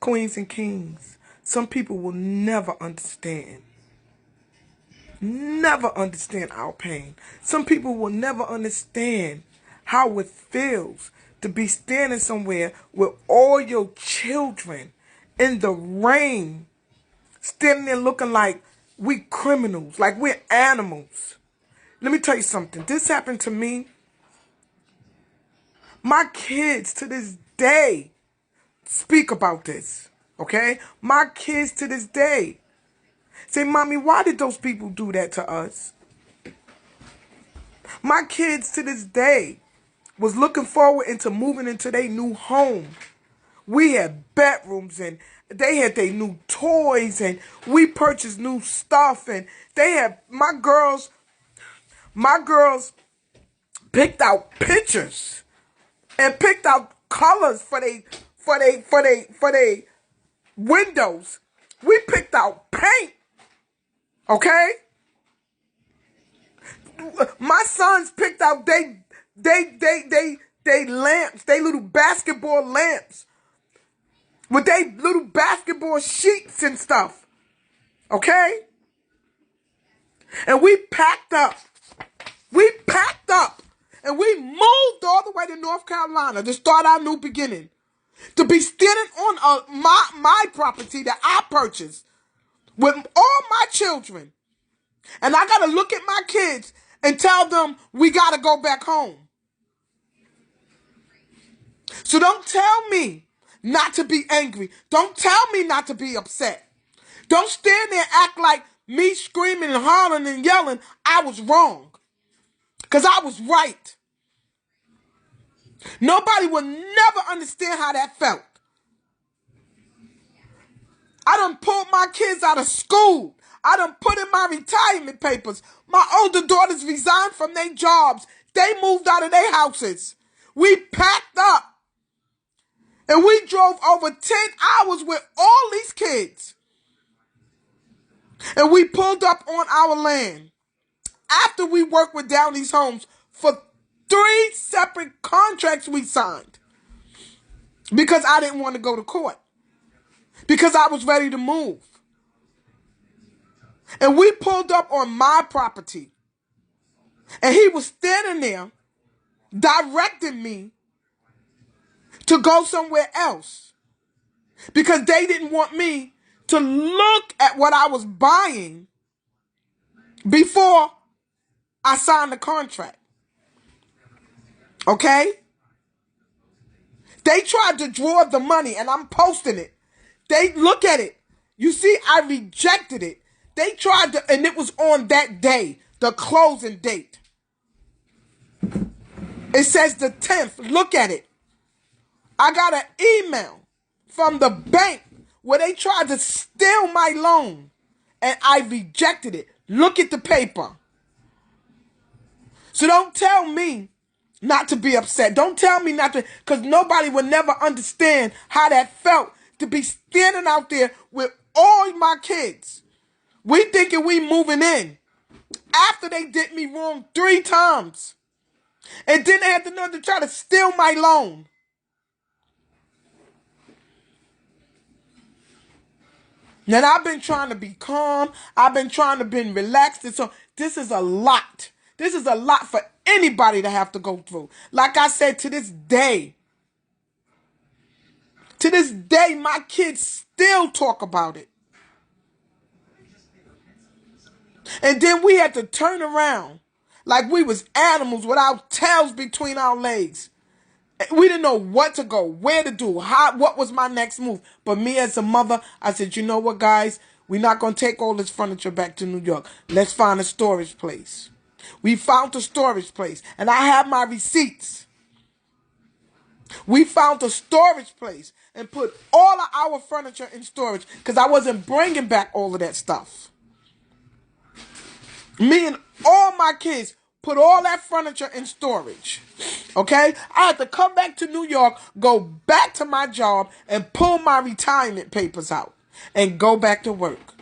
Queens and kings, some people will never understand. Never understand our pain. Some people will never understand how it feels to be standing somewhere with all your children in the rain, standing there looking like we criminals, like we're animals. Let me tell you something. This happened to me. My kids to this day speak about this. Okay? My kids to this day say, Mommy, why did those people do that to us? My kids to this day was looking forward into moving into their new home. We had bedrooms and they had their new toys and we purchased new stuff and they had my girls picked out pictures and picked out colors for they windows. We picked out paint. Okay? My sons picked out they lamps, they little basketball lamps with they little basketball sheets and stuff. Okay? And we packed up. And we moved all the way to North Carolina to start our new beginning. To be standing on my property that I purchased with all my children. And I got to look at my kids and tell them we got to go back home. So don't tell me not to be angry. Don't tell me not to be upset. Don't stand there and act like me screaming and hollering and yelling I was wrong. Because I was right. Nobody will never understand how that felt. I done pulled my kids out of school. I done put in my retirement papers. My older daughters resigned from their jobs. They moved out of their houses. We packed up. And we drove over 10 hours with all these kids. And we pulled up on our land. After we worked with Downey's Homes for 3 separate contracts we signed. Because I didn't want to go to court. Because I was ready to move. And we pulled up on my property. And he was standing there directing me to go somewhere else. Because they didn't want me to look at what I was buying before I signed the contract. Okay? They tried to draw the money and I'm posting it. They look at it. You see, I rejected it. They tried to, and it was on that day, the closing date. It says the 10th. Look at it. I got an email from the bank where they tried to steal my loan and I rejected it. Look at the paper. So don't tell me not to be upset. Don't tell me not to, because nobody will never understand how that felt to be standing out there with all my kids. We thinking we moving in after they did me wrong 3 times. And then they had the nerve to try to steal my loan. Now I've been trying to be calm. I've been trying to be relaxed. And so this is a lot. This is a lot for anybody to have to go through. Like I said, to this day, my kids still talk about it. And then we had to turn around like we was animals with our tails between our legs. We didn't know what to go, where to do, what was my next move. But me as a mother, I said, you know what, guys? We're not going to take all this furniture back to New York. Let's find a storage place. We found a storage place, and I have my receipts. We found a storage place and put all of our furniture in storage because I wasn't bringing back all of that stuff. Me and all my kids put all that furniture in storage. Okay? I had to come back to New York, go back to my job, and pull my retirement papers out and go back to work.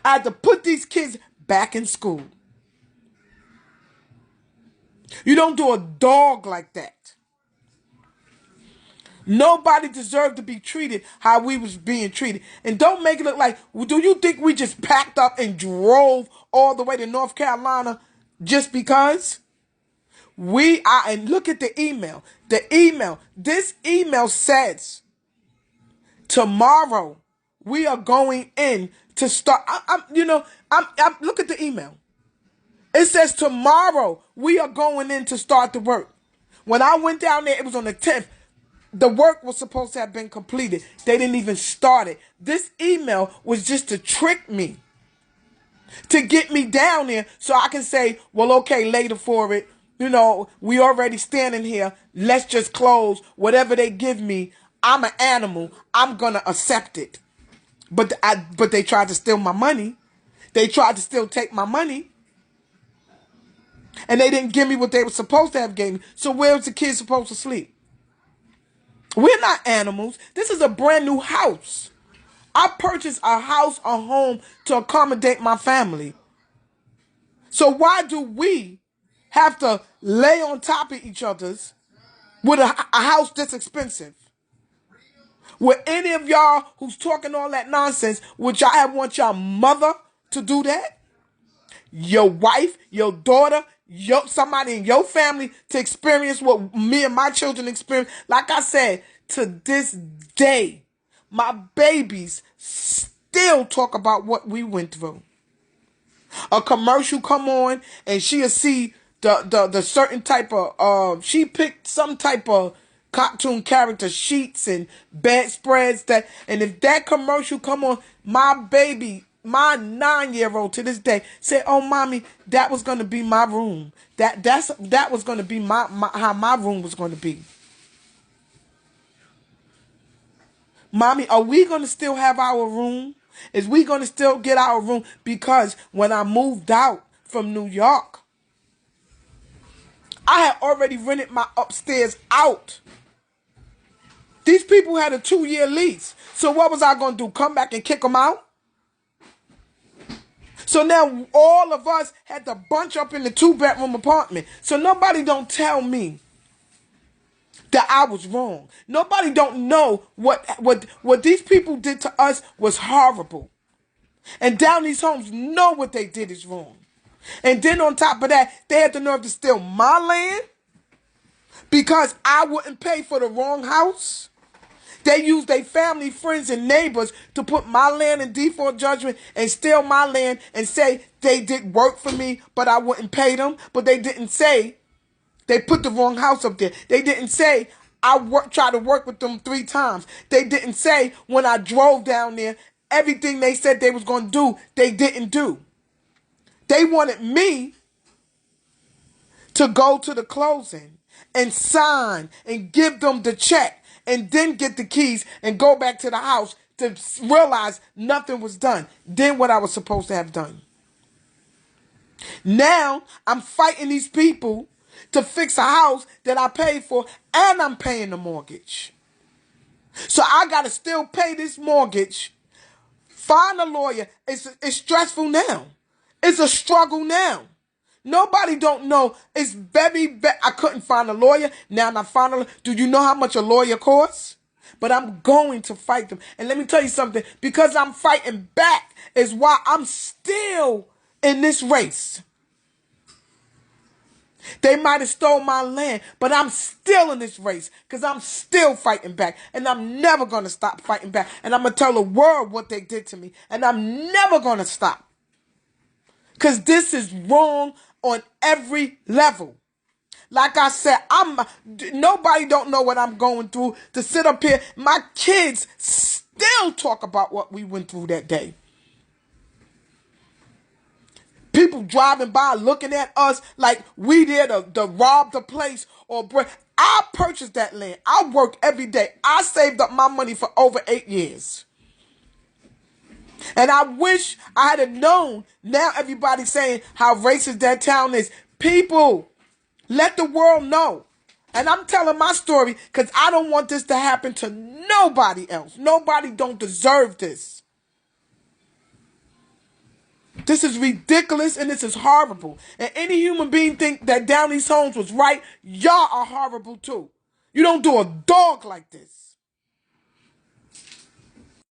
I had to put these kids back in school. You don't do a dog like that. Nobody deserved to be treated how we was being treated. And don't make it look like, well, do you think we just packed up and drove all the way to North Carolina just because? And look at the email. This email says, tomorrow we are going in to start. Look at the email. It says tomorrow we are going in to start the work. When I went down there, it was on the 10th. The work was supposed to have been completed. They didn't even start it. This email was just to trick me, to get me down there so I can say, well, okay, later for it. We already standing here. Let's just close. Whatever they give me, I'm an animal. I'm going to accept it. But they tried to steal my money. They tried to still take my money. And they didn't give me what they were supposed to have gave me. So where was the kid supposed to sleep? We're not animals. This is a brand new house. I purchased a house, a home to accommodate my family. So why do we have to lay on top of each other's with a house this expensive? Would any of y'all who's talking all that nonsense, would y'all want your mother to do that? Your wife, your daughter, somebody in your family to experience what me and my children experience? Like I said, to this day, my babies still talk about what we went through. A commercial come on and she'll see the certain type of she picked some type of cartoon character sheets and bedspreads and if that commercial come on, my 9-year-old to this day say, "Oh, mommy, that was gonna be my room. That was gonna be my how my room was gonna be." Mommy, are we gonna still have our room? Is we gonna still get our room? Because when I moved out from New York, I had already rented my upstairs out. These people had a 2-year lease. So what was I gonna do? Come back and kick them out? So now all of us had to bunch up in the 2-bedroom apartment. So nobody don't tell me that I was wrong. Nobody don't know what these people did to us was horrible. And down these homes know what they did is wrong. And then on top of that, they had the nerve to steal my land because I wouldn't pay for the wrong house. They used their family, friends, and neighbors to put my land in default judgment and steal my land and say they did work for me, but I wouldn't pay them. But they didn't say they put the wrong house up there. They didn't say I tried to work with them 3 times. They didn't say when I drove down there, everything they said they was going to do, they didn't do. They wanted me to go to the closing and sign and give them the check and then get the keys and go back to the house to realize nothing was done. Then what I was supposed to have done. Now I'm fighting these people to fix a house that I paid for and I'm paying the mortgage. So I got to still pay this mortgage. Find a lawyer. It's stressful now. It's a struggle now. Nobody don't know. It's I couldn't find a lawyer. Now I found a lawyer. Do you know how much a lawyer costs? But I'm going to fight them. And let me tell you something. Because I'm fighting back is why I'm still in this race. They might have stole my land, but I'm still in this race because I'm still fighting back. And I'm never going to stop fighting back. And I'm going to tell the world what they did to me. And I'm never going to stop. Because this is wrong on every level. Like I said, nobody don't know what I'm going through to sit up here. My kids still talk about what we went through that day. People driving by looking at us like we there to rob the place or break. I purchased that land. I worked every day. I saved up my money for over 8 years. And I wish I had known. Now everybody's saying how racist that town is. People, let the world know. And I'm telling my story because I don't want this to happen to nobody else. Nobody don't deserve this. This is ridiculous and this is horrible. And any human being think that down these homes was right, y'all are horrible too. You don't do a dog like this.